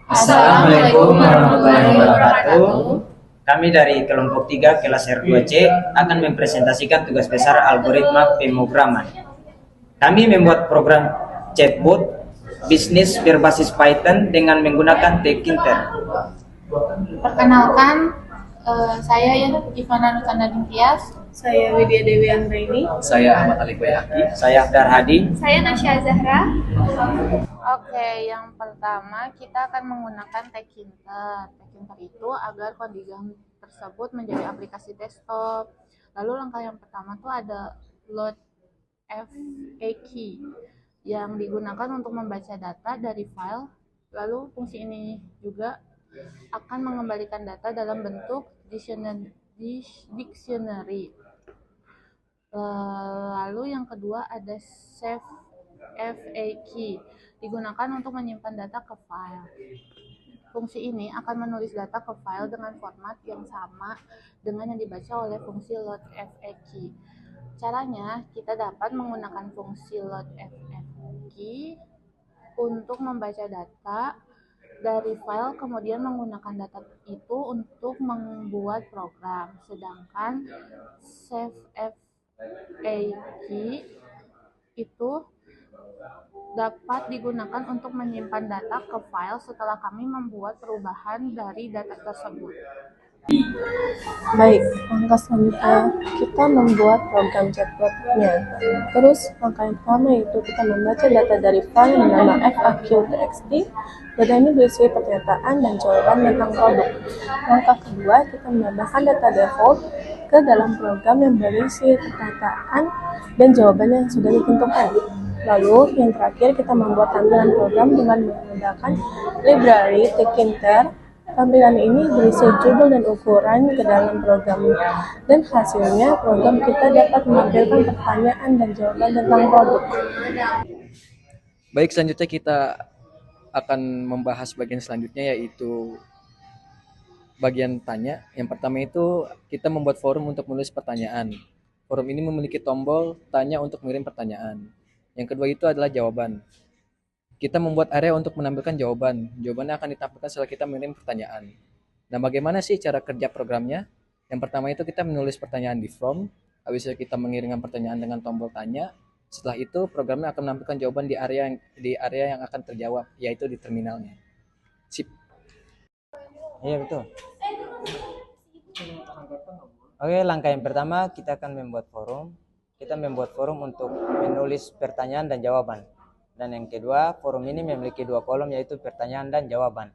Assalamualaikum warahmatullahi wabarakatuh. Kami dari kelompok 3 kelas R2C akan mempresentasikan tugas besar algoritma pemrograman. Kami membuat program chatbot bisnis berbasis Python dengan menggunakan Tkinter. Perkenalkan, saya Ivana Nutana Dintias. Saya Widya Dewi Anggraini. Saya Ahmad Ali Bayaki. Saya Afdar Hadi. Saya Nasya Zahra. Oke, yang pertama kita akan menggunakan Tkinter. Tkinter itu agar kondisi tersebut menjadi aplikasi desktop. Lalu langkah yang pertama tuh ada load FAQ yang digunakan untuk membaca data dari file. Lalu fungsi ini juga akan mengembalikan data dalam bentuk dictionary. Lalu yang kedua ada save FAQ, digunakan untuk menyimpan data ke file. Fungsi ini akan menulis data ke file dengan format yang sama dengan yang dibaca oleh fungsi load FAQ. Caranya, kita dapat menggunakan fungsi load FAQ untuk membaca data dari file, kemudian menggunakan data itu untuk membuat program. Sedangkan save FAQ itu dapat digunakan untuk menyimpan data ke file setelah kami membuat perubahan dari data tersebut. Baik, langkah selanjutnya kita membuat program chatbotnya. Terus langkah yang pertama yaitu kita membaca data dari file yang bernama FAQ.txt. Data ini berisi pernyataan dan jawaban tentang produk. Langkah kedua, kita menambahkan data default ke dalam program yang berisi pernyataan dan jawaban yang sudah ditentukan. Lalu yang terakhir, kita membuat tampilan program dengan menggunakan library Tkinter. Tampilan ini berisi judul dan ukuran ke dalam program, dan hasilnya program kita dapat menampilkan pertanyaan dan jawaban tentang produk. Baik, selanjutnya kita akan membahas bagian selanjutnya, yaitu bagian tanya. Yang pertama itu kita membuat forum untuk menulis pertanyaan. Forum ini memiliki tombol tanya untuk mengirim pertanyaan. Yang kedua itu adalah jawaban. Kita membuat area untuk menampilkan jawaban. Jawabannya akan ditampilkan setelah kita mengirim pertanyaan. Nah, bagaimana sih cara kerja programnya? Yang pertama itu kita menulis pertanyaan di form. Habis itu kita mengirimkan pertanyaan dengan tombol tanya. Setelah itu programnya akan menampilkan jawaban di area yang akan terjawab, yaitu di terminalnya. Sip. Iya, betul. Oke, langkah yang pertama kita akan membuat forum. Kita membuat forum untuk menulis pertanyaan dan jawaban. Dan yang kedua, forum ini memiliki 2 kolom, yaitu pertanyaan dan jawaban.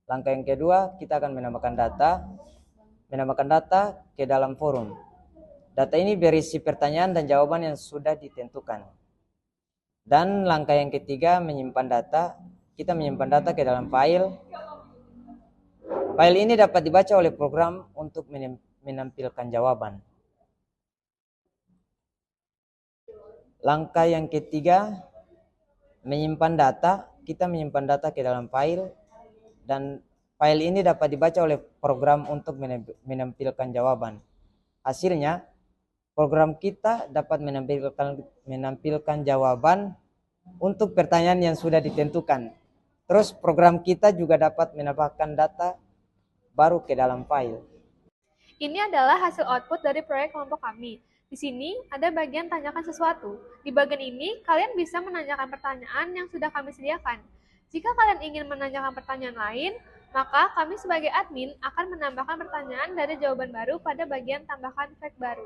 Langkah yang kedua, kita akan menambahkan data ke dalam forum. Data ini berisi pertanyaan dan jawaban yang sudah ditentukan. Dan langkah yang ketiga, menyimpan data. Kita menyimpan data ke dalam file. File ini dapat dibaca oleh program untuk menampilkan jawaban. Langkah yang ketiga, menyimpan data. Kita menyimpan data ke dalam file, dan file ini dapat dibaca oleh program untuk menampilkan jawaban. Hasilnya, program kita dapat menampilkan jawaban untuk pertanyaan yang sudah ditentukan. Terus program kita juga dapat menambahkan data baru ke dalam file. Ini adalah hasil output dari proyek kelompok kami. Di sini ada bagian tanyakan sesuatu. Di bagian ini, kalian bisa menanyakan pertanyaan yang sudah kami sediakan. Jika kalian ingin menanyakan pertanyaan lain, maka kami sebagai admin akan menambahkan pertanyaan dari jawaban baru pada bagian tambahkan fact baru.